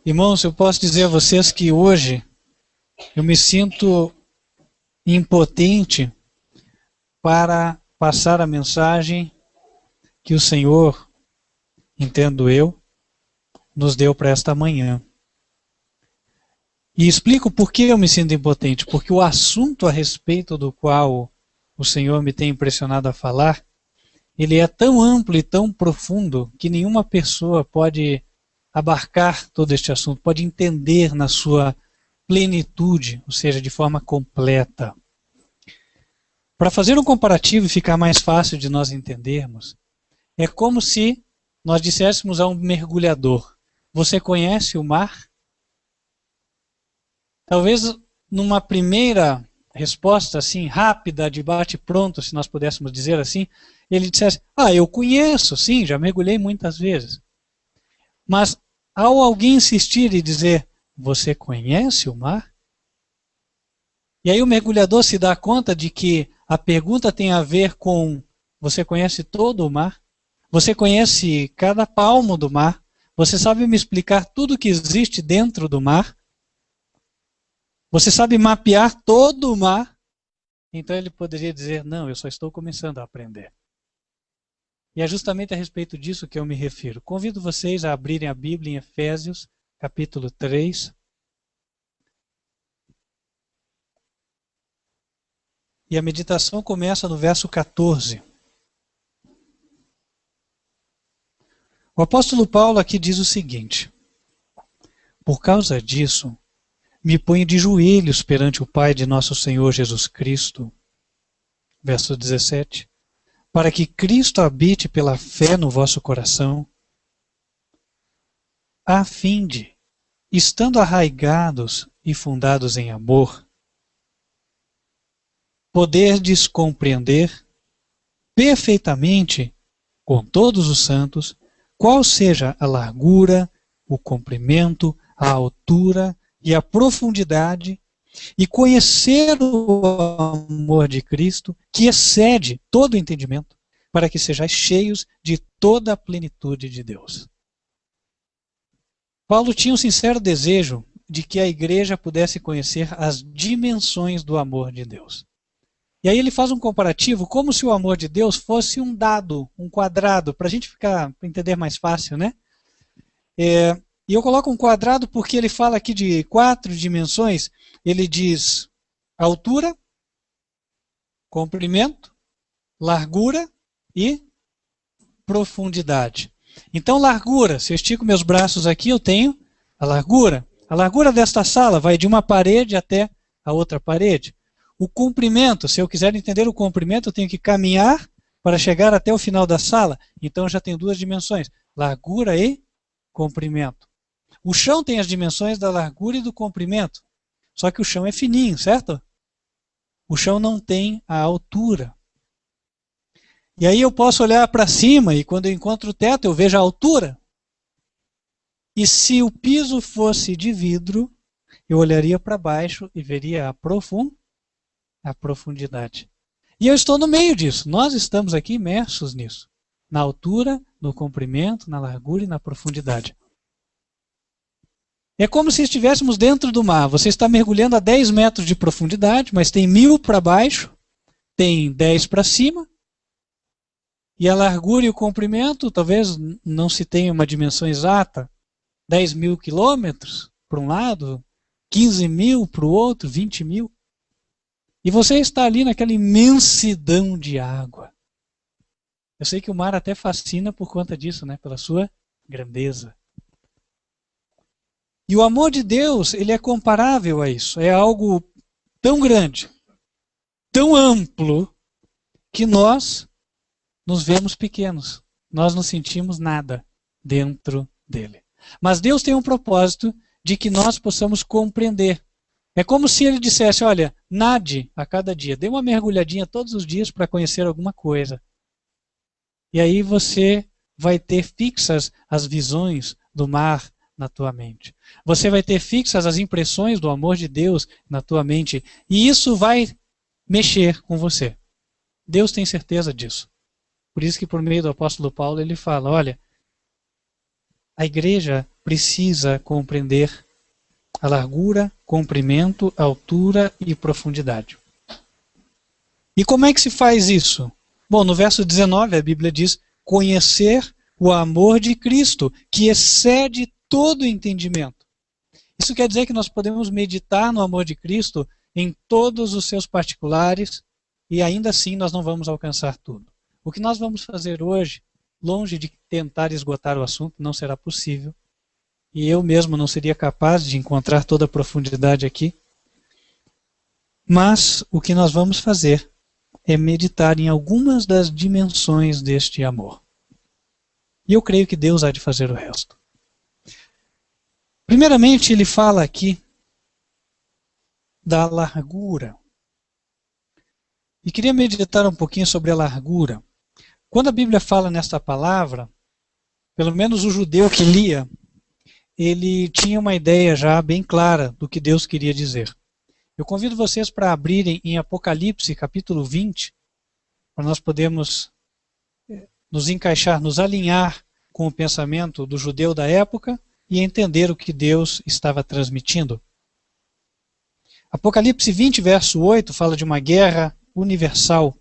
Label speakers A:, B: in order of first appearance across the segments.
A: Irmãos, eu posso dizer a vocês que hoje eu me sinto impotente para passar a mensagem que o Senhor, entendo eu, nos deu para esta manhã. E explico por que eu me sinto impotente. Porque o assunto a respeito do qual o Senhor me tem impressionado a falar, ele é tão amplo e tão profundo que nenhuma pessoa pode abarcar todo este assunto, pode entender na sua plenitude, ou seja, de forma completa. Para fazer um comparativo e ficar mais fácil de nós entendermos, é como se nós disséssemos a um mergulhador: você conhece o mar? Talvez numa primeira resposta assim rápida, de bate-pronto, se nós pudéssemos dizer assim, ele dissesse: eu conheço, sim, já mergulhei muitas vezes. Mas ao alguém insistir e dizer: você conhece o mar? E aí o mergulhador se dá conta de que a pergunta tem a ver com: você conhece todo o mar? Você conhece cada palmo do mar? Você sabe me explicar tudo o que existe dentro do mar? Você sabe mapear todo o mar? Então ele poderia dizer: não, eu só estou começando a aprender. E é justamente a respeito disso que eu me refiro. Convido vocês a abrirem a Bíblia em Efésios, capítulo 3. E a meditação começa no verso 14. O apóstolo Paulo aqui diz o seguinte: por causa disso, me ponho de joelhos perante o Pai de nosso Senhor Jesus Cristo. Verso 17. Para que Cristo habite pela fé no vosso coração, a fim de, estando arraigados e fundados em amor, poderdes compreender perfeitamente com todos os santos qual seja a largura, o comprimento, a altura e a profundidade, e conhecer o amor de Cristo, que excede todo o entendimento, para que sejais cheios de toda a plenitude de Deus. Paulo tinha um sincero desejo de que a igreja pudesse conhecer as dimensões do amor de Deus. E aí ele faz um comparativo como se o amor de Deus fosse um dado, um quadrado, para a gente entender mais fácil, né? E eu coloco um quadrado porque ele fala aqui de 4 dimensões. Ele diz altura, comprimento, largura e profundidade. Então, largura, se eu estico meus braços aqui, eu tenho a largura. A largura desta sala vai de uma parede até a outra parede. O comprimento, se eu quiser entender o comprimento, eu tenho que caminhar para chegar até o final da sala. Então, eu já tenho 2 dimensões, largura e comprimento. O chão tem as dimensões da largura e do comprimento. Só que o chão é fininho, certo? O chão não tem a altura. E aí eu posso olhar para cima e quando eu encontro o teto eu vejo a altura. E se o piso fosse de vidro, eu olharia para baixo e veria a profundidade. E eu estou no meio disso. Nós estamos aqui imersos nisso. Na altura, no comprimento, na largura e na profundidade. É como se estivéssemos dentro do mar. Você está mergulhando a 10 metros de profundidade, mas tem 1000 para baixo, tem 10 para cima. E a largura e o comprimento, talvez não se tenha uma dimensão exata, 10.000 quilômetros para um lado, 15.000 para o outro, 20.000. E você está ali naquela imensidão de água. Eu sei que o mar até fascina por conta disso, né? Pela sua grandeza. E o amor de Deus, ele é comparável a isso. É algo tão grande, tão amplo, que nós nos vemos pequenos. Nós não sentimos nada dentro dele. Mas Deus tem um propósito de que nós possamos compreender. É como se ele dissesse: olha, nade a cada dia, dê uma mergulhadinha todos os dias para conhecer alguma coisa. E aí você vai ter fixas as visões do mar na tua mente. Você vai ter fixas as impressões do amor de Deus na tua mente. E isso vai mexer com você. Deus tem certeza disso. Por isso que por meio do apóstolo Paulo ele fala: olha, a igreja precisa compreender a largura, comprimento, altura e profundidade. E como é que se faz isso? Bom, no verso 19 a Bíblia diz: conhecer o amor de Cristo, que excede todo entendimento. Isso quer dizer que nós podemos meditar no amor de Cristo em todos os seus particulares e ainda assim nós não vamos alcançar tudo. O que nós vamos fazer hoje, longe de tentar esgotar o assunto, não será possível. E eu mesmo não seria capaz de encontrar toda a profundidade aqui. Mas o que nós vamos fazer é meditar em algumas das dimensões deste amor. E eu creio que Deus há de fazer o resto. Primeiramente, ele fala aqui da largura. E queria meditar um pouquinho sobre a largura. Quando a Bíblia fala nesta palavra, pelo menos o judeu que lia, ele tinha uma ideia já bem clara do que Deus queria dizer. Eu convido vocês para abrirem em Apocalipse, capítulo 20, para nós podermos nos encaixar, nos alinhar com o pensamento do judeu da época e entender o que Deus estava transmitindo. Apocalipse 20, verso 8, fala de uma guerra universal.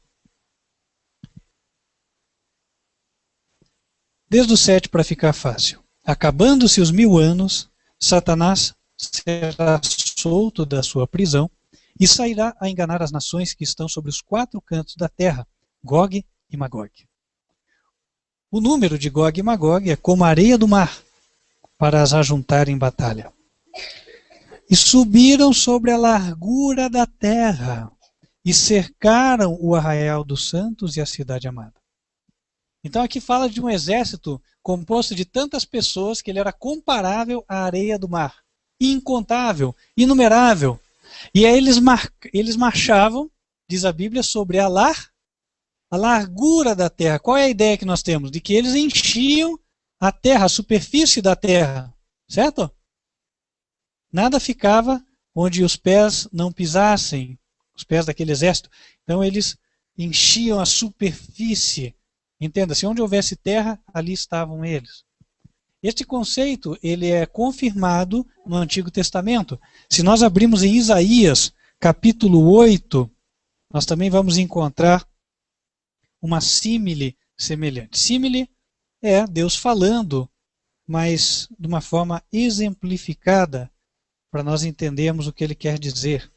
A: Desde o 7 para ficar fácil. Acabando-se os 1000 anos, Satanás será solto da sua prisão e sairá a enganar as nações que estão sobre os 4 cantos da terra, Gog e Magog. O número de Gog e Magog é como a areia do mar, para as ajuntar em batalha. E subiram sobre a largura da terra e cercaram o arraial dos santos e a cidade amada. Então aqui fala de um exército composto de tantas pessoas que ele era comparável à areia do mar. Incontável, inumerável. E aí eles marchavam, diz a Bíblia, sobre a largura da terra. Qual é a ideia que nós temos? De que eles enchiam a terra, a superfície da terra. Certo? Nada ficava onde os pés não pisassem, os pés daquele exército. Então eles enchiam a superfície. Entenda-se, onde houvesse terra, ali estavam eles. Este conceito ele é confirmado no Antigo Testamento. Se nós abrimos em Isaías, capítulo 8, nós também vamos encontrar uma símile semelhante. Símile é Deus falando, mas de uma forma exemplificada, para nós entendermos o que ele quer dizer.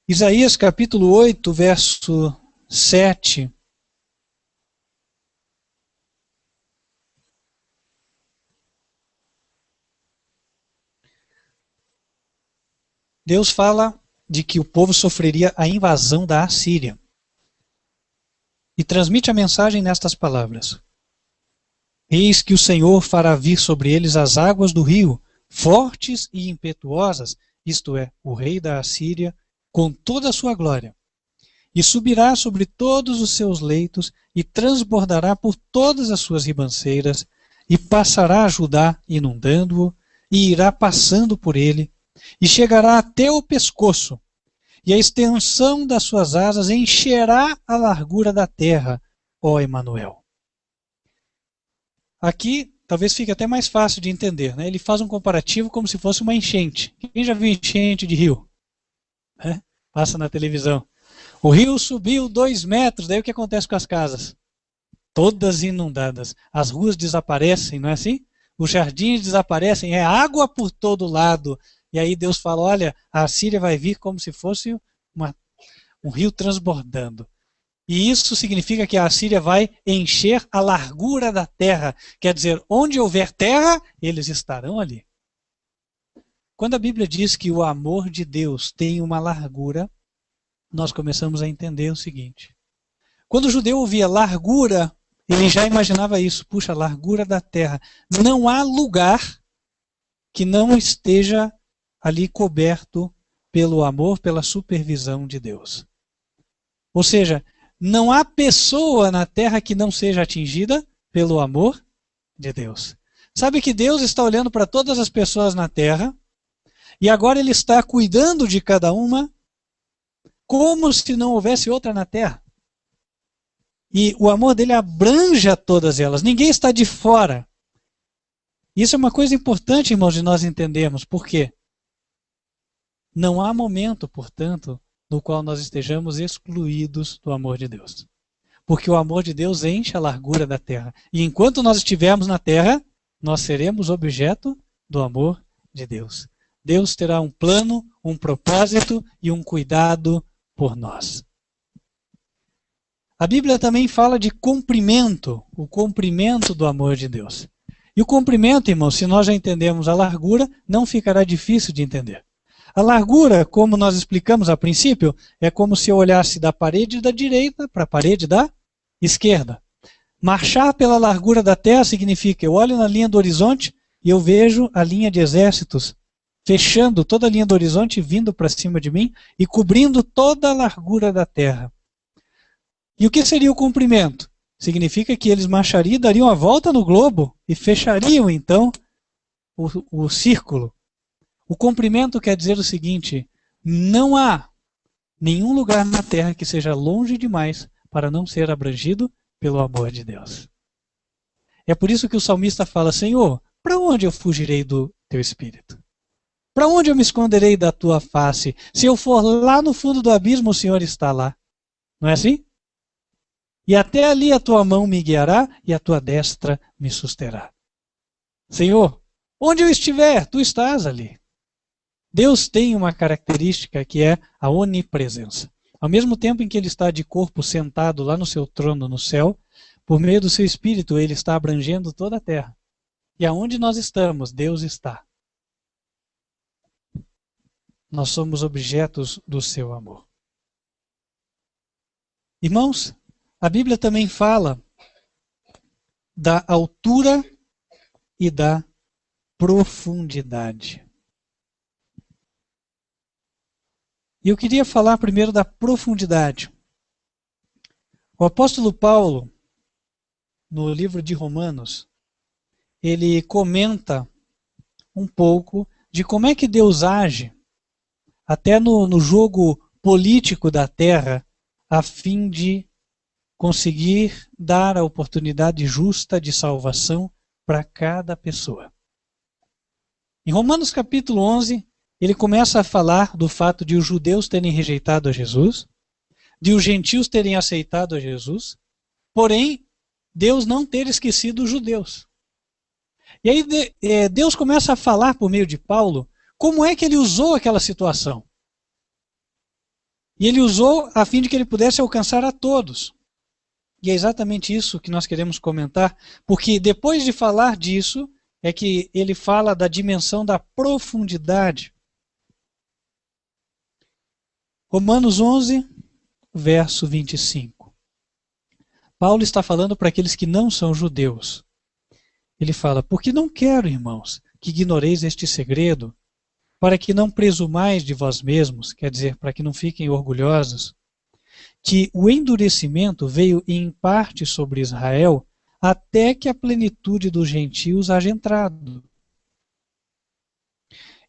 A: Isaías capítulo 8, verso 7. Deus fala de que o povo sofreria a invasão da Assíria. E transmite a mensagem nestas palavras: Eis que o Senhor fará vir sobre eles as águas do rio, fortes e impetuosas, isto é, o rei da Assíria, com toda a sua glória. E subirá sobre todos os seus leitos, e transbordará por todas as suas ribanceiras, e passará a Judá, inundando-o, e irá passando por ele, e chegará até o pescoço, e a extensão das suas asas encherá a largura da terra, ó Emanuel. Aqui talvez fique até mais fácil de entender, né? Ele faz um comparativo como se fosse uma enchente. Quem já viu enchente de rio? Passa na televisão. O rio subiu 2 metros, daí o que acontece com as casas? Todas inundadas. As ruas desaparecem, não é assim? Os jardins desaparecem, é água por todo lado. E aí Deus fala, olha, a Assíria vai vir como se fosse um rio transbordando. E isso significa que a Assíria vai encher a largura da terra. Quer dizer, onde houver terra, eles estarão ali. Quando a Bíblia diz que o amor de Deus tem uma largura, nós começamos a entender o seguinte. Quando o judeu ouvia largura, ele já imaginava isso. Puxa, a largura da terra. Não há lugar que não esteja ali coberto pelo amor, pela supervisão de Deus. Ou seja, não há pessoa na terra que não seja atingida pelo amor de Deus. Sabe que Deus está olhando para todas as pessoas na terra e agora Ele está cuidando de cada uma como se não houvesse outra na terra. E o amor dele abrange a todas elas. Ninguém está de fora. Isso é uma coisa importante, irmãos, de nós entendermos. Por quê? Não há momento, portanto, no qual nós estejamos excluídos do amor de Deus. Porque o amor de Deus enche a largura da terra. E enquanto nós estivermos na terra, nós seremos objeto do amor de Deus. Deus terá um plano, um propósito e um cuidado por nós. A Bíblia também fala de comprimento, o comprimento do amor de Deus. E o comprimento, irmãos, se nós já entendemos a largura, não ficará difícil de entender. A largura, como nós explicamos a princípio, é como se eu olhasse da parede da direita para a parede da esquerda. Marchar pela largura da terra significa eu olho na linha do horizonte e eu vejo a linha de exércitos fechando toda a linha do horizonte, vindo para cima de mim e cobrindo toda a largura da terra. E o que seria o comprimento? Significa que eles marchariam, dariam a volta no globo e fechariam então o círculo. O comprimento quer dizer o seguinte: não há nenhum lugar na terra que seja longe demais para não ser abrangido pelo amor de Deus. É por isso que o salmista fala: Senhor, para onde eu fugirei do teu espírito? Para onde eu me esconderei da tua face? Se eu for lá no fundo do abismo, o Senhor está lá. Não é assim? E até ali a tua mão me guiará e a tua destra me susterá. Senhor, onde eu estiver, tu estás ali. Deus tem uma característica que é a onipresença. Ao mesmo tempo em que ele está de corpo sentado lá no seu trono no céu, por meio do seu espírito ele está abrangendo toda a terra. E aonde nós estamos, Deus está. Nós somos objetos do seu amor. Irmãos, a Bíblia também fala da altura e da profundidade. E eu queria falar primeiro da profundidade. O apóstolo Paulo, no livro de Romanos, ele comenta um pouco de como é que Deus age até no jogo político da terra, a fim de conseguir dar a oportunidade justa de salvação para cada pessoa. Em Romanos capítulo 11, ele começa a falar do fato de os judeus terem rejeitado a Jesus, de os gentios terem aceitado a Jesus, porém, Deus não ter esquecido os judeus. E aí Deus começa a falar por meio de Paulo como é que ele usou aquela situação. E ele usou a fim de que ele pudesse alcançar a todos. E é exatamente isso que nós queremos comentar, porque depois de falar disso, é que ele fala da dimensão da profundidade. Romanos 11, verso 25. Paulo está falando para aqueles que não são judeus. Ele fala: porque não quero, irmãos, que ignoreis este segredo, para que não presumais de vós mesmos, quer dizer, para que não fiquem orgulhosos, que o endurecimento veio em parte sobre Israel, até que a plenitude dos gentios haja entrado.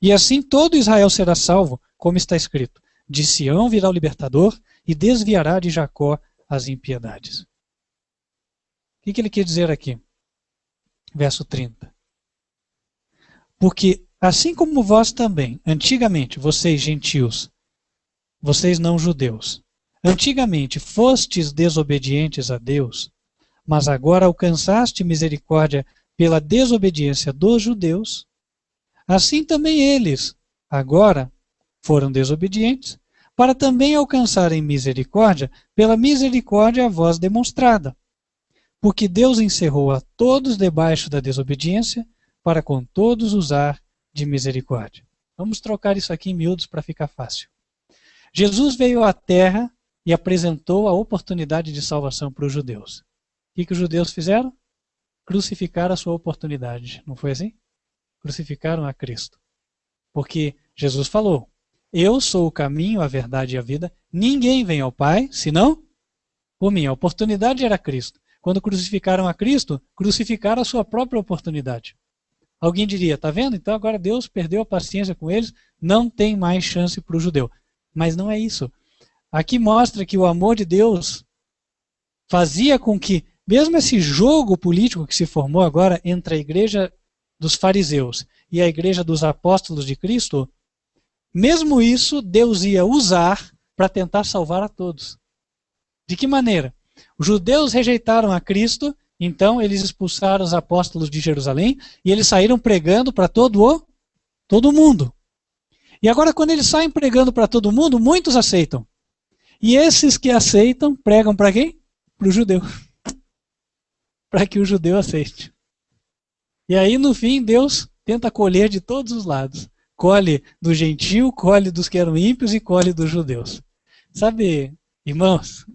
A: E assim todo Israel será salvo, como está escrito: de Sião virá o libertador e desviará de Jacó as impiedades. O que ele quer dizer aqui? Verso 30. Porque assim como vós também, antigamente, vocês gentios, vocês não judeus, antigamente fostes desobedientes a Deus, mas agora alcançaste misericórdia pela desobediência dos judeus, assim também eles, agora, foram desobedientes, para também alcançarem misericórdia pela misericórdia a vós demonstrada. Porque Deus encerrou a todos debaixo da desobediência, para com todos usar de misericórdia. Vamos trocar isso aqui em miúdos para ficar fácil. Jesus veio à terra e apresentou a oportunidade de salvação para os judeus. O que os judeus fizeram? Crucificaram a sua oportunidade. Não foi assim? Crucificaram a Cristo. Porque Jesus falou: eu sou o caminho, a verdade e a vida. Ninguém vem ao Pai, senão por mim. A oportunidade era Cristo. Quando crucificaram a Cristo, crucificaram a sua própria oportunidade. Alguém diria: está vendo? Então agora Deus perdeu a paciência com eles, não tem mais chance para o judeu. Mas não é isso. Aqui mostra que o amor de Deus fazia com que, mesmo esse jogo político que se formou agora entre a igreja dos fariseus e a igreja dos apóstolos de Cristo, mesmo isso Deus ia usar para tentar salvar a todos. De que maneira? Os judeus rejeitaram a Cristo, então eles expulsaram os apóstolos de Jerusalém e eles saíram pregando para todo mundo. E agora, quando eles saem pregando para todo mundo, muitos aceitam. E esses que aceitam, pregam para quem? Para o judeu. Para que o judeu aceite. E aí, no fim, Deus tenta colher de todos os lados. Colhe do gentio, colhe dos que eram ímpios e colhe dos judeus. Sabe, irmãos?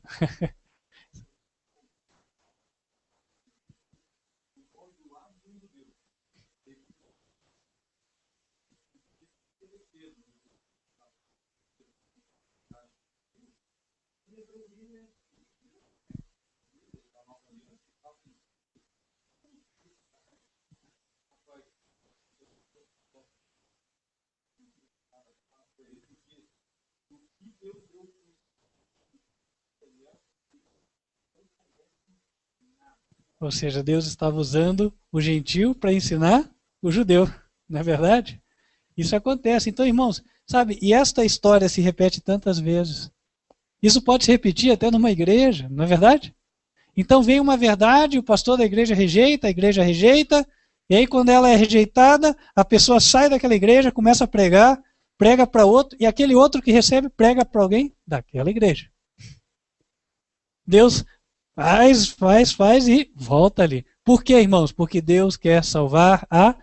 A: Ou seja, Deus estava usando o gentio para ensinar o judeu, não é verdade? Isso acontece. Então, irmãos, sabe, e esta história se repete tantas vezes. Isso pode se repetir até numa igreja, não é verdade? Então vem uma verdade, o pastor da igreja rejeita, a igreja rejeita, e aí quando ela é rejeitada, a pessoa sai daquela igreja, começa a pregar, prega para outro, e aquele outro que recebe prega para alguém daquela igreja. Deus faz e volta ali. Por quê, irmãos? Porque Deus quer salvar a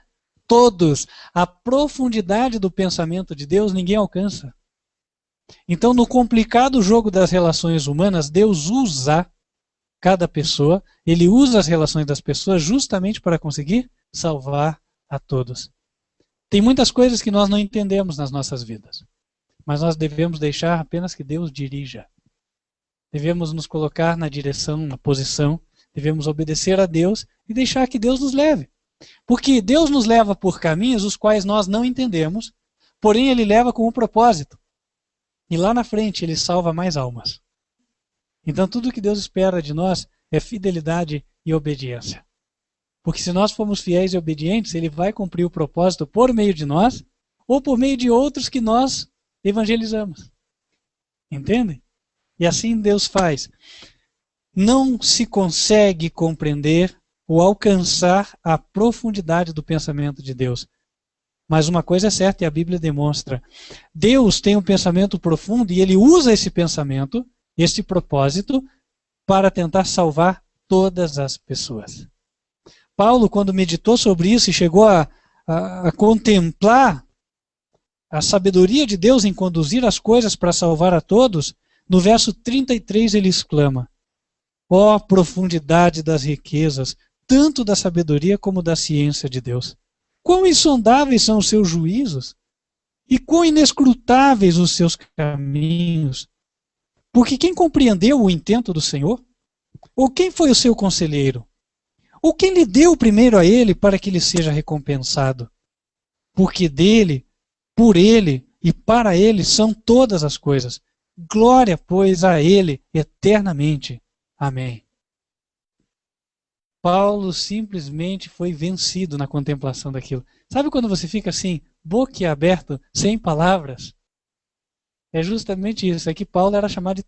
A: todos. A profundidade do pensamento de Deus ninguém alcança. Então, no complicado jogo das relações humanas, Deus usa cada pessoa, Ele usa as relações das pessoas justamente para conseguir salvar a todos. Tem muitas coisas que nós não entendemos nas nossas vidas, mas nós devemos deixar apenas que Deus dirija. Devemos nos colocar na direção, na posição, devemos obedecer a Deus e deixar que Deus nos leve. Porque Deus nos leva por caminhos os quais nós não entendemos, porém Ele leva com um propósito. E lá na frente Ele salva mais almas. Então tudo que Deus espera de nós é fidelidade e obediência. Porque se nós formos fiéis e obedientes, Ele vai cumprir o propósito por meio de nós ou por meio de outros que nós evangelizamos. Entendem? E assim Deus faz. Não se consegue compreender ou alcançar a profundidade do pensamento de Deus. Mas uma coisa é certa e a Bíblia demonstra. Deus tem um pensamento profundo e Ele usa esse pensamento, esse propósito, para tentar salvar todas as pessoas. Paulo, quando meditou sobre isso e chegou a contemplar a sabedoria de Deus em conduzir as coisas para salvar a todos, no verso 33 ele exclama: ó profundidade das riquezas, tanto da sabedoria como da ciência de Deus. Quão insondáveis são os seus juízos e quão inescrutáveis os seus caminhos. Porque quem compreendeu o intento do Senhor? Ou quem foi o seu conselheiro? Ou quem lhe deu primeiro a ele para que lhe seja recompensado? Porque dele, por ele e para ele são todas as coisas. Glória, pois, a ele eternamente. Amém. Paulo simplesmente foi vencido na contemplação daquilo. Sabe quando você fica assim, boquiaberto, sem palavras? É justamente isso. É que Paulo era chamado de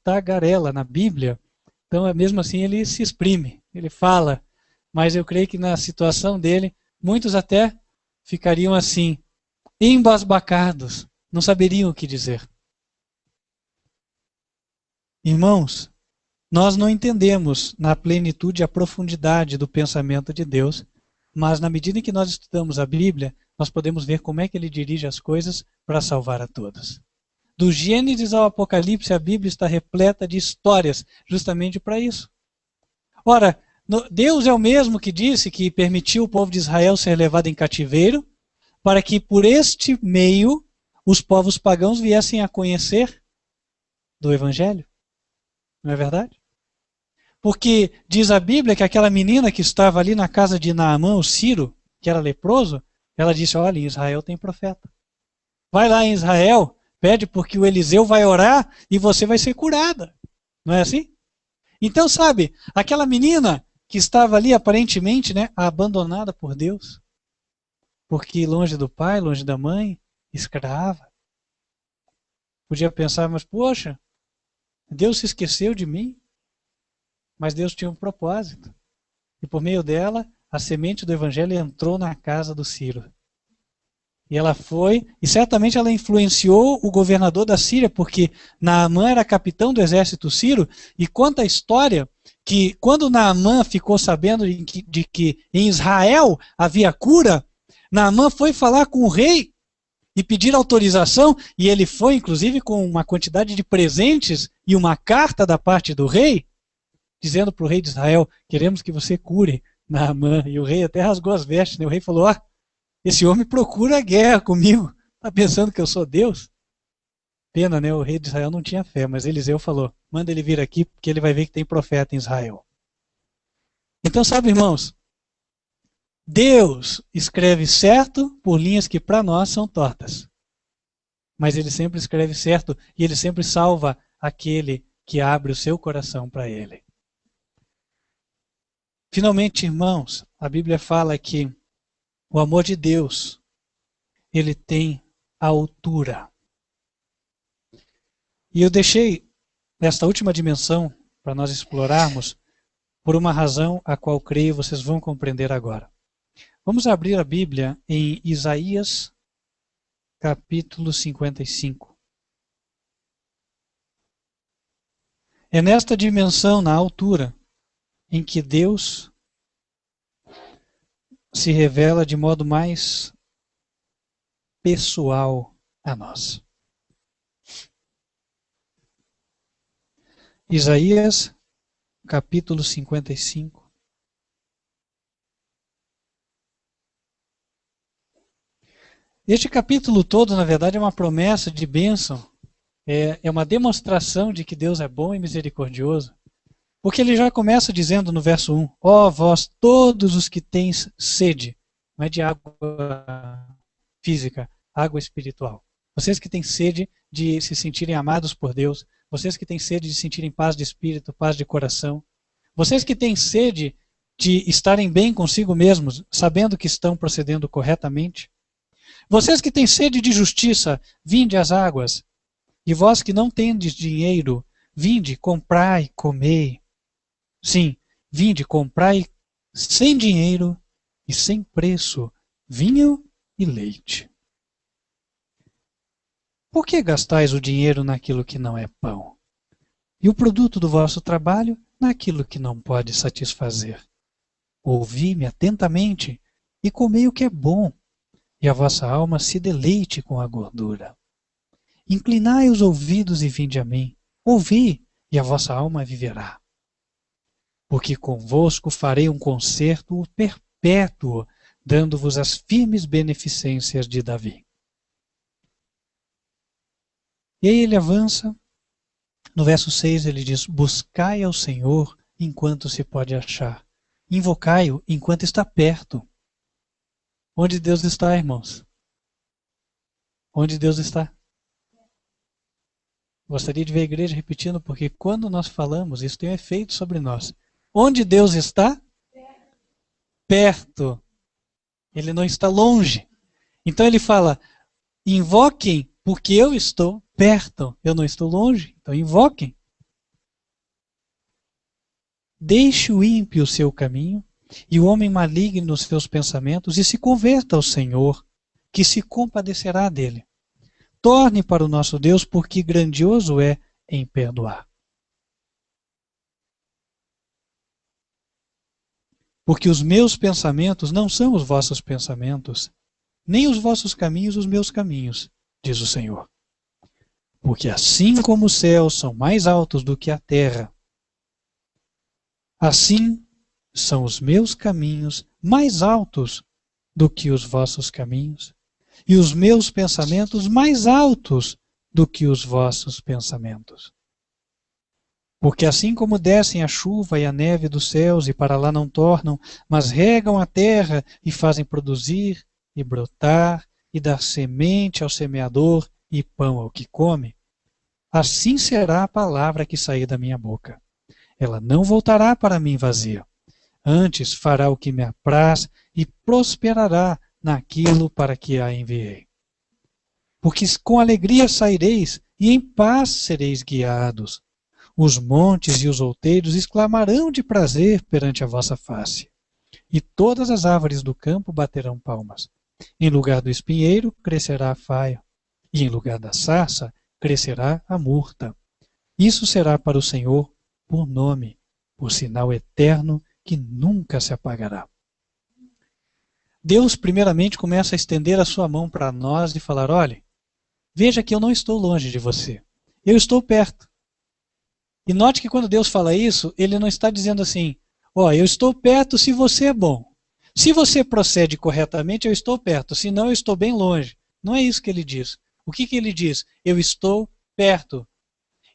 A: tagarela na Bíblia. Então, mesmo assim, ele se exprime, ele fala. Mas eu creio que na situação dele, muitos até ficariam assim, embasbacados, não saberiam o que dizer. Irmãos, nós não entendemos na plenitude a profundidade do pensamento de Deus, mas na medida em que nós estudamos a Bíblia, nós podemos ver como é que Ele dirige as coisas para salvar a todos. Do Gênesis ao Apocalipse, a Bíblia está repleta de histórias justamente para isso. Ora, Deus é o mesmo que disse que permitiu o povo de Israel ser levado em cativeiro, para que por este meio os povos pagãos viessem a conhecer do Evangelho. Não é verdade? Porque diz a Bíblia que aquela menina que estava ali na casa de Naamã, o Ciro, que era leproso, ela disse: olha, em Israel tem profeta. Vai lá em Israel, pede porque o Eliseu vai orar e você vai ser curada. Não é assim? Então, sabe, aquela menina que estava ali aparentemente, né, abandonada por Deus, porque longe do pai, longe da mãe, escrava. Podia pensar, mas poxa, Deus se esqueceu de mim? Mas Deus tinha um propósito. E por meio dela, a semente do evangelho entrou na casa do Ciro. E ela foi, e certamente ela influenciou o governador da Síria, porque Naamã era capitão do exército sírio, e conta a história que quando Naamã ficou sabendo de que em Israel havia cura, Naamã foi falar com o rei e pedir autorização, e ele foi inclusive com uma quantidade de presentes e uma carta da parte do rei, dizendo para o rei de Israel, queremos que você cure Naamã. E o rei até rasgou as vestes, né? O rei falou, esse homem procura guerra comigo, está pensando que eu sou Deus? Pena, né? O rei de Israel não tinha fé, mas Eliseu falou, manda ele vir aqui, porque ele vai ver que tem profeta em Israel. Então, sabe, irmãos, Deus escreve certo por linhas que para nós são tortas. Mas ele sempre escreve certo e ele sempre salva aquele que abre o seu coração para ele. Finalmente, irmãos, a Bíblia fala que o amor de Deus, ele tem altura. E eu deixei esta última dimensão para nós explorarmos por uma razão a qual creio vocês vão compreender agora. Vamos abrir a Bíblia em Isaías, capítulo 55. É nesta dimensão, na altura, em que Deus se revela de modo mais pessoal a nós. Isaías, capítulo 55. Este capítulo todo, na verdade, é uma promessa de bênção. É uma demonstração de que Deus é bom e misericordioso. Porque ele já começa dizendo no verso 1, ó vós todos os que tens sede, não é de água física, água espiritual. Vocês que têm sede de se sentirem amados por Deus, vocês que têm sede de sentirem paz de espírito, paz de coração, vocês que têm sede de estarem bem consigo mesmos, sabendo que estão procedendo corretamente, vocês que têm sede de justiça, vinde às águas, e vós que não tendes dinheiro, vinde, comprai, comei. Sim, vinde, comprai sem dinheiro e sem preço, vinho e leite. Por que gastais o dinheiro naquilo que não é pão? E o produto do vosso trabalho naquilo que não pode satisfazer? Ouvi-me atentamente e comei o que é bom, e a vossa alma se deleite com a gordura. Inclinai os ouvidos e vinde a mim. Ouvi, e a vossa alma viverá. Porque convosco farei um concerto perpétuo, dando-vos as firmes beneficências de Davi. E aí ele avança, no verso 6 ele diz, buscai ao Senhor enquanto se pode achar, invocai-o enquanto está perto. Onde Deus está, irmãos? Onde Deus está? Gostaria de ver a igreja repetindo, porque quando nós falamos, isso tem um efeito sobre nós. Onde Deus está? Perto. Ele não está longe. Então ele fala, invoquem, porque eu estou perto. Eu não estou longe, então invoquem. Deixe o ímpio o seu caminho, e o homem maligno os seus pensamentos, e se converta ao Senhor, que se compadecerá dele. Torne para o nosso Deus, porque grandioso é em perdoar. Porque os meus pensamentos não são os vossos pensamentos, nem os vossos caminhos os meus caminhos, diz o Senhor. Porque assim como os céus são mais altos do que a terra, assim são os meus caminhos mais altos do que os vossos caminhos, e os meus pensamentos mais altos do que os vossos pensamentos. Porque assim como descem a chuva e a neve dos céus e para lá não tornam, mas regam a terra e fazem produzir e brotar e dar semente ao semeador e pão ao que come, assim será a palavra que sair da minha boca. Ela não voltará para mim vazia. Antes fará o que me apraz e prosperará naquilo para que a enviei. Porque com alegria saireis e em paz sereis guiados. Os montes e os outeiros exclamarão de prazer perante a vossa face. E todas as árvores do campo baterão palmas. Em lugar do espinheiro crescerá a faia, e em lugar da sarça crescerá a murta. Isso será para o Senhor por nome, por sinal eterno que nunca se apagará. Deus primeiramente começa a estender a sua mão para nós e falar, olha, veja que eu não estou longe de você, eu estou perto. E note que quando Deus fala isso, Ele não está dizendo assim, ó, eu estou perto se você é bom. Se você procede corretamente, eu estou perto, senão eu estou bem longe. Não é isso que Ele diz. O que Ele diz? Eu estou perto.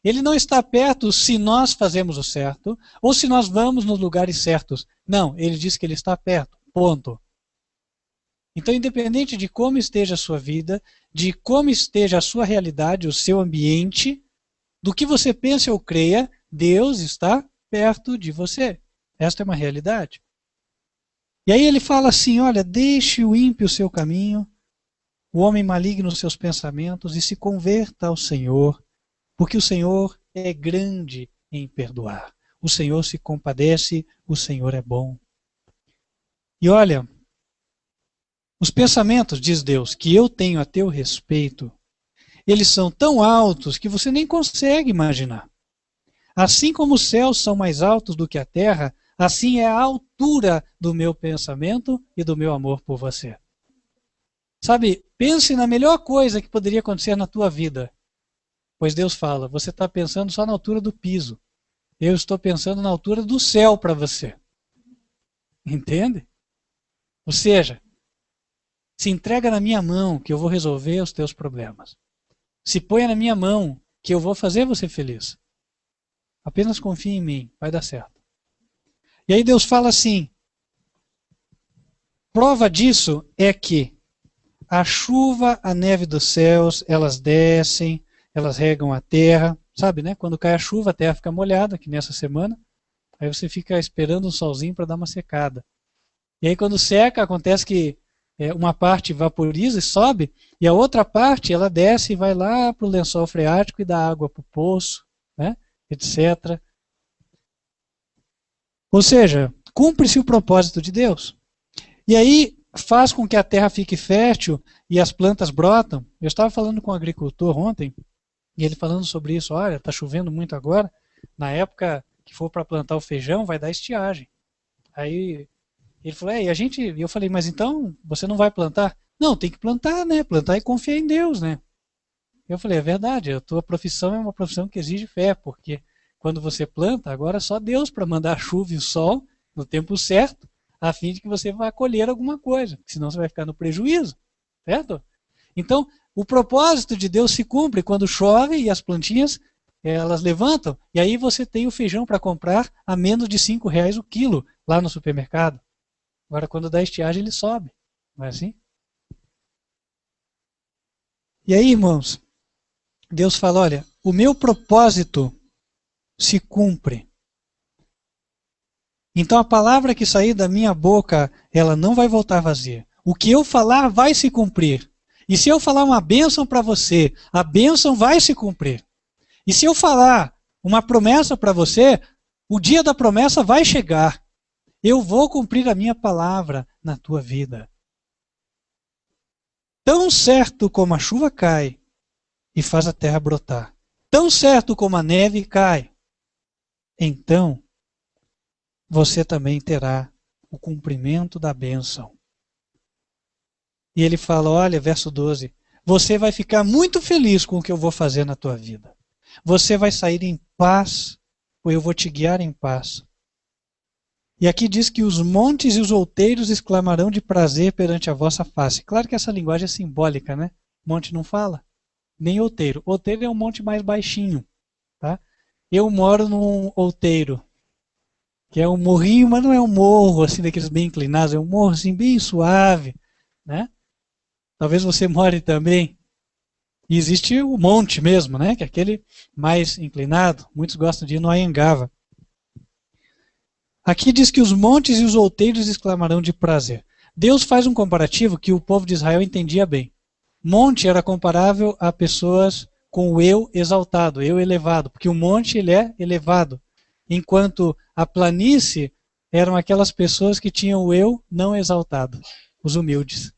A: Ele não está perto se nós fazemos o certo, ou se nós vamos nos lugares certos. Não, Ele diz que Ele está perto, ponto. Então, independente de como esteja a sua vida, de como esteja a sua realidade, o seu ambiente, do que você pense ou creia, Deus está perto de você. Esta é uma realidade. E aí ele fala assim, olha, deixe o ímpio o seu caminho, o homem maligno os seus pensamentos e se converta ao Senhor, porque o Senhor é grande em perdoar. O Senhor se compadece, o Senhor é bom. E olha, os pensamentos, diz Deus, que eu tenho a teu respeito, eles são tão altos que você nem consegue imaginar. Assim como os céus são mais altos do que a terra, assim é a altura do meu pensamento e do meu amor por você. Sabe, pense na melhor coisa que poderia acontecer na tua vida. Pois Deus fala, você está pensando só na altura do piso. Eu estou pensando na altura do céu para você. Entende? Ou seja, se entrega na minha mão que eu vou resolver os teus problemas. Se ponha na minha mão que eu vou fazer você feliz. Apenas confie em mim, vai dar certo. E aí Deus fala assim, prova disso é que a chuva, a neve dos céus, elas descem, elas regam a terra. Sabe, né? Quando cai a chuva, a terra fica molhada, que nessa semana. Aí você fica esperando um solzinho para dar uma secada. E aí quando seca, acontece que uma parte vaporiza e sobe, e a outra parte ela desce e vai lá para o lençol freático e dá água para o poço, né? Etc. Ou seja, cumpre-se o propósito de Deus. E aí faz com que a terra fique fértil e as plantas brotam. Eu estava falando com um agricultor ontem, e ele falando sobre isso, olha, está chovendo muito agora, na época que for para plantar o feijão vai dar estiagem. Aí ele falou, e eu falei, mas então você não vai plantar? Não, tem que plantar, né? Plantar e confiar em Deus, né? Eu falei, é verdade, a tua profissão é uma profissão que exige fé, porque quando você planta, agora é só Deus para mandar a chuva e o sol no tempo certo, a fim de que você vá colher alguma coisa, senão você vai ficar no prejuízo, certo? Então, o propósito de Deus se cumpre quando chove e as plantinhas elas levantam, e aí você tem o feijão para comprar a menos de R$ 5 o quilo lá no supermercado. Agora, quando dá estiagem, ele sobe. Não é assim? E aí, irmãos, Deus fala, olha, o meu propósito se cumpre. Então a palavra que sair da minha boca, ela não vai voltar vazia. O que eu falar vai se cumprir. E se eu falar uma bênção para você, a bênção vai se cumprir. E se eu falar uma promessa para você, o dia da promessa vai chegar. Eu vou cumprir a minha palavra na tua vida. Tão certo como a chuva cai e faz a terra brotar, tão certo como a neve cai, então você também terá o cumprimento da bênção. E ele fala, olha, verso 12, você vai ficar muito feliz com o que eu vou fazer na tua vida. Você vai sair em paz, ou eu vou te guiar em paz. E aqui diz que os montes e os outeiros exclamarão de prazer perante a vossa face. Claro que essa linguagem é simbólica, né? Monte não fala, nem outeiro. Outeiro é um monte mais baixinho, tá? Eu moro num outeiro, que é um morrinho, mas não é um morro assim daqueles bem inclinados, é um morro assim bem suave, né? Talvez você more também. E existe o monte mesmo, né? Que é aquele mais inclinado. Muitos gostam de ir no Anhangava. Aqui diz que os montes e os outeiros exclamarão de prazer. Deus faz um comparativo que o povo de Israel entendia bem. Monte era comparável a pessoas com o eu exaltado, eu elevado, porque o monte ele é elevado, enquanto a planície eram aquelas pessoas que tinham o eu não exaltado, os humildes.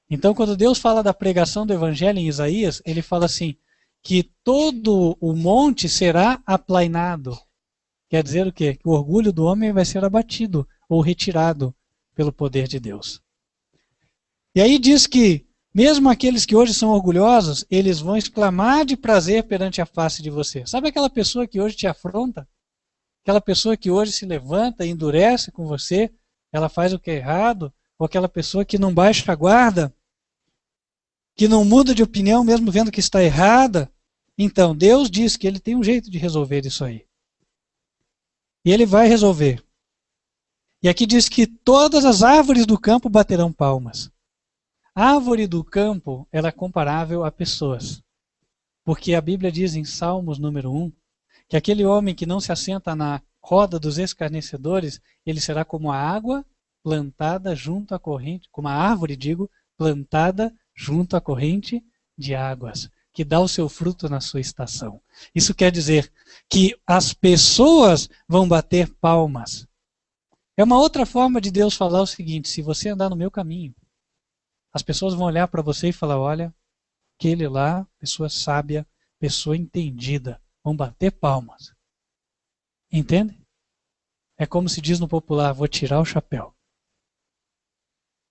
A: Então, quando Deus fala da pregação do evangelho em Isaías, ele fala assim, que todo o monte será aplainado. Quer dizer o quê? Que o orgulho do homem vai ser abatido ou retirado pelo poder de Deus. E aí diz que, mesmo aqueles que hoje são orgulhosos, eles vão exclamar de prazer perante a face de você. Sabe aquela pessoa que hoje te afronta? Aquela pessoa que hoje se levanta e endurece com você, ela faz o que é errado? Ou aquela pessoa que não baixa a guarda, que não muda de opinião mesmo vendo que está errada? Então, Deus diz que ele tem um jeito de resolver isso aí. E ele vai resolver. E aqui diz que todas as árvores do campo baterão palmas. A árvore do campo, ela é comparável a pessoas. Porque a Bíblia diz em Salmos número 1, que aquele homem que não se assenta na roda dos escarnecedores, ele será como a água plantada junto à corrente, como a árvore, digo, plantada junto à corrente de águas, que dá o seu fruto na sua estação. Isso quer dizer que as pessoas vão bater palmas. É uma outra forma de Deus falar o seguinte: se você andar no meu caminho, as pessoas vão olhar para você e falar, olha, aquele lá, pessoa sábia, pessoa entendida, vão bater palmas. Entende? É como se diz no popular, vou tirar o chapéu.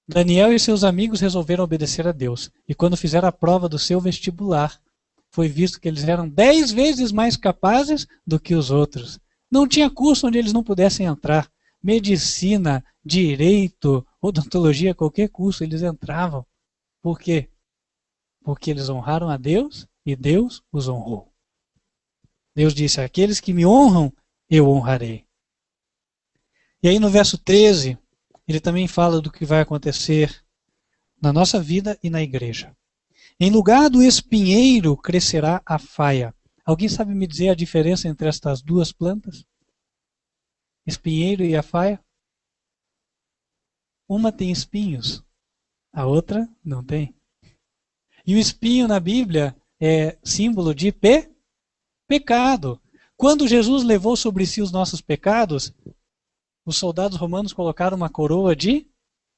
A: Daniel e seus amigos resolveram obedecer a Deus. E quando fizeram a prova do seu vestibular, foi visto que eles eram 10 vezes mais capazes do que os outros. Não tinha curso onde eles não pudessem entrar. Medicina, direito, odontologia, qualquer curso, eles entravam. Por quê? Porque eles honraram a Deus e Deus os honrou. Deus disse, aqueles que me honram, eu honrarei. E aí no verso 13, ele também fala do que vai acontecer na nossa vida e na igreja. Em lugar do espinheiro crescerá a faia. Alguém sabe me dizer a diferença entre estas duas plantas? Espinheiro e a faia? Uma tem espinhos, a outra não tem. E o espinho na Bíblia é símbolo de pecado. Quando Jesus levou sobre si os nossos pecados, os soldados romanos colocaram uma coroa de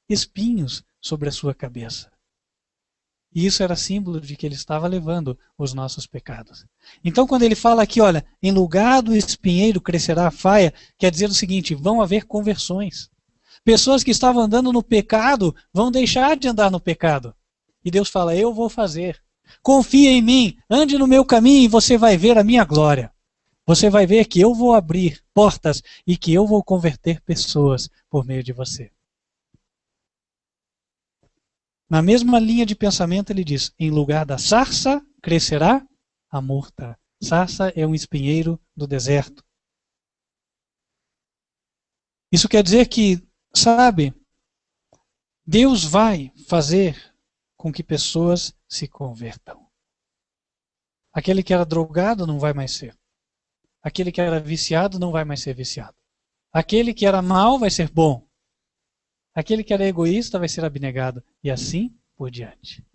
A: espinhos sobre a sua cabeça. E isso era símbolo de que ele estava levando os nossos pecados. Então, quando ele fala aqui, olha, em lugar do espinheiro crescerá a faia, quer dizer o seguinte, vão haver conversões. Pessoas que estavam andando no pecado vão deixar de andar no pecado. E Deus fala, eu vou fazer. Confia em mim, ande no meu caminho e você vai ver a minha glória. Você vai ver que eu vou abrir portas e que eu vou converter pessoas por meio de você. Na mesma linha de pensamento ele diz, em lugar da sarça crescerá a murta. Sarça é um espinheiro do deserto. Isso quer dizer que, sabe, Deus vai fazer com que pessoas se convertam. Aquele que era drogado não vai mais ser. Aquele que era viciado não vai mais ser viciado. Aquele que era mau vai ser bom. Aquele que era egoísta vai ser abnegado. E assim por diante.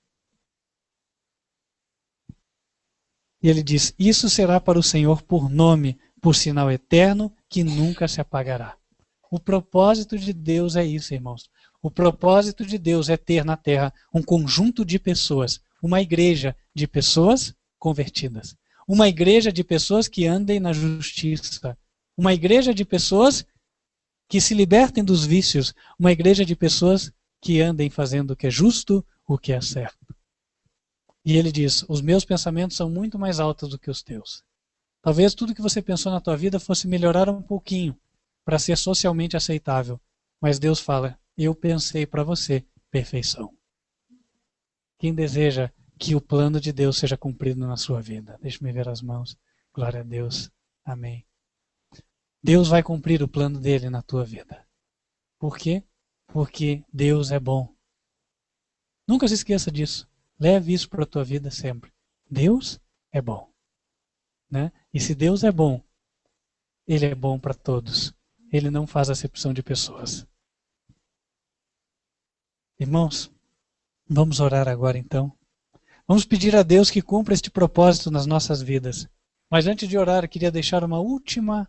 A: E ele diz, isso será para o Senhor por nome, por sinal eterno, que nunca se apagará. O propósito de Deus é isso, irmãos. O propósito de Deus é ter na terra um conjunto de pessoas, uma igreja de pessoas convertidas. Uma igreja de pessoas que andem na justiça. Uma igreja de pessoas que se libertem dos vícios. Uma igreja de pessoas que andem fazendo o que é justo, o que é certo. E ele diz, os meus pensamentos são muito mais altos do que os teus. Talvez tudo que você pensou na tua vida fosse melhorar um pouquinho para ser socialmente aceitável. Mas Deus fala, eu pensei para você perfeição. Quem deseja que o plano de Deus seja cumprido na sua vida? Deixe-me ver as mãos. Glória a Deus. Amém. Deus vai cumprir o plano dele na tua vida. Por quê? Porque Deus é bom. Nunca se esqueça disso. Leve isso para a tua vida sempre. Deus é bom. Né? E se Deus é bom, Ele é bom para todos. Ele não faz acepção de pessoas. Irmãos, vamos orar agora então. Vamos pedir a Deus que cumpra este propósito nas nossas vidas. Mas antes de orar, eu queria deixar uma última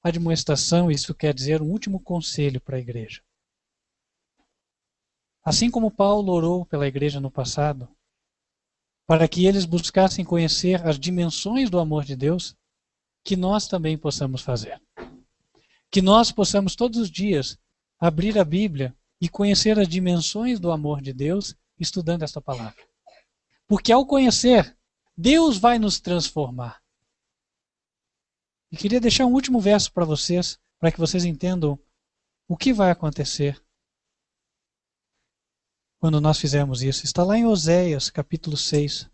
A: admoestação, isso quer dizer um último conselho para a igreja. Assim como Paulo orou pela igreja no passado, para que eles buscassem conhecer as dimensões do amor de Deus, que nós também possamos fazer. Que nós possamos todos os dias abrir a Bíblia e conhecer as dimensões do amor de Deus estudando esta palavra. Porque ao conhecer, Deus vai nos transformar. E queria deixar um último verso para vocês, para que vocês entendam o que vai acontecer quando nós fizermos isso. Está lá em Oséias, capítulo 6.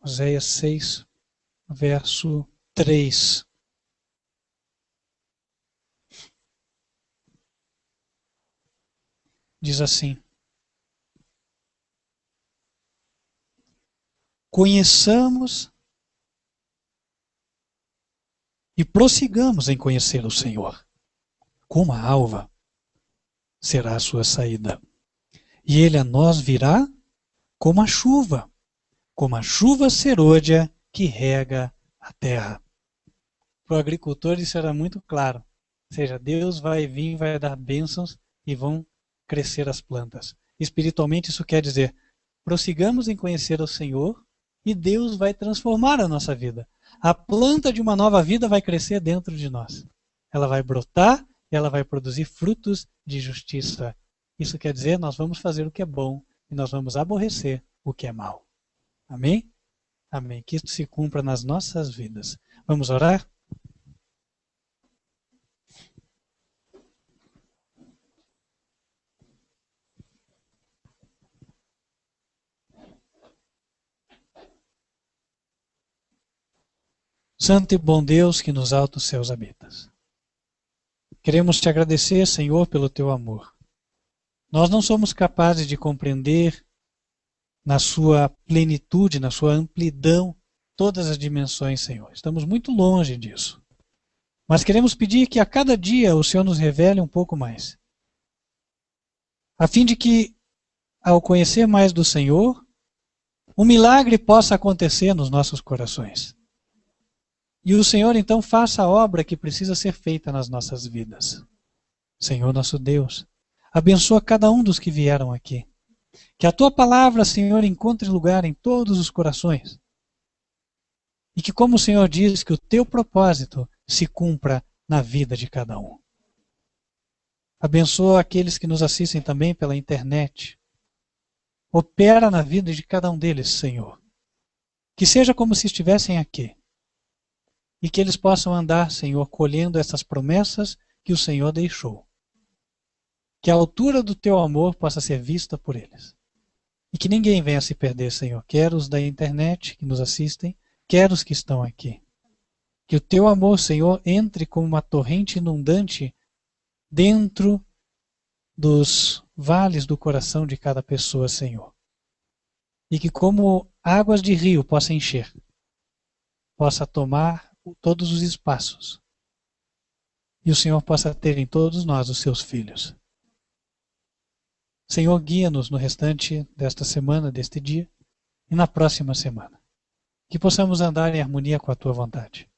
A: Oséias 6, verso 3. Diz assim: conheçamos e prossigamos em conhecer o Senhor. Como a alva será a sua saída, e ele a nós virá como a chuva serôdia que rega a terra. Para o agricultor isso era muito claro. Ou seja, Deus vai vir, vai dar bênçãos e vão crescer as plantas. Espiritualmente isso quer dizer, prossigamos em conhecer o Senhor e Deus vai transformar a nossa vida. A planta de uma nova vida vai crescer dentro de nós. Ela vai brotar e ela vai produzir frutos de justiça. Isso quer dizer, nós vamos fazer o que é bom e nós vamos aborrecer o que é mal. Amém? Amém. Que isso se cumpra nas nossas vidas. Vamos orar? Santo e bom Deus que nos altos céus habitas. Queremos te agradecer, Senhor, pelo teu amor. Nós não somos capazes de compreender na sua plenitude, na sua amplidão, todas as dimensões, Senhor. Estamos muito longe disso. Mas queremos pedir que a cada dia o Senhor nos revele um pouco mais. A fim de que, ao conhecer mais do Senhor, um milagre possa acontecer nos nossos corações. E o Senhor, então, faça a obra que precisa ser feita nas nossas vidas. Senhor nosso Deus, abençoa cada um dos que vieram aqui. Que a tua palavra, Senhor, encontre lugar em todos os corações. E que, como o Senhor diz, que o teu propósito se cumpra na vida de cada um. Abençoa aqueles que nos assistem também pela internet. Opera na vida de cada um deles, Senhor. Que seja como se estivessem aqui. E que eles possam andar, Senhor, colhendo essas promessas que o Senhor deixou. Que a altura do teu amor possa ser vista por eles. E que ninguém venha se perder, Senhor. Quer os da internet que nos assistem, quer os que estão aqui. Que o teu amor, Senhor, entre como uma torrente inundante dentro dos vales do coração de cada pessoa, Senhor. E que como águas de rio possa encher, possa tomar todos os espaços. E o Senhor possa ter em todos nós os seus filhos. Senhor, guia-nos no restante desta semana, deste dia, e na próxima semana. Que possamos andar em harmonia com a tua vontade.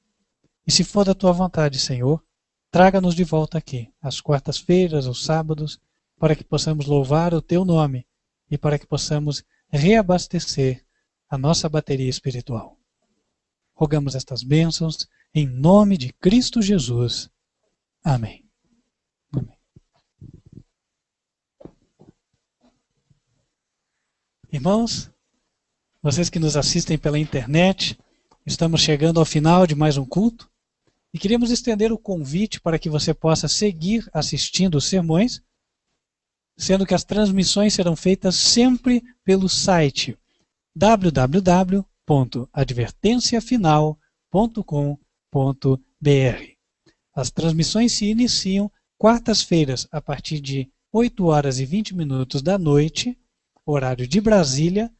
A: E se for da tua vontade, Senhor, traga-nos de volta aqui, às quartas-feiras, aos sábados, para que possamos louvar o teu nome e para que possamos reabastecer a nossa bateria espiritual. Rogamos estas bênçãos em nome de Cristo Jesus. Amém. Amém. Irmãos, vocês que nos assistem pela internet, estamos chegando ao final de mais um culto e queremos estender o convite para que você possa seguir assistindo os sermões, sendo que as transmissões serão feitas sempre pelo site www.advertenciafinal.com.br. As transmissões se iniciam quartas-feiras a partir de 8h20 da noite, horário de Brasília,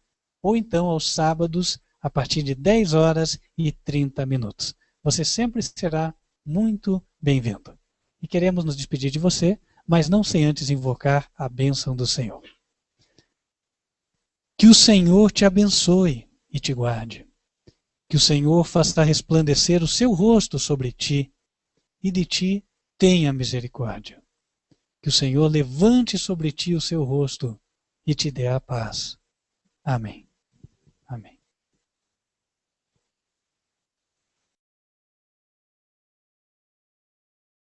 A: ou então aos sábados a partir de 10h30. Você sempre será muito bem-vindo. E queremos nos despedir de você, mas não sem antes invocar a bênção do Senhor. Que o Senhor te abençoe e te guarde. Que o Senhor faça resplandecer o seu rosto sobre ti e de ti tenha misericórdia. Que o Senhor levante sobre ti o seu rosto e te dê a paz. Amém. Amém.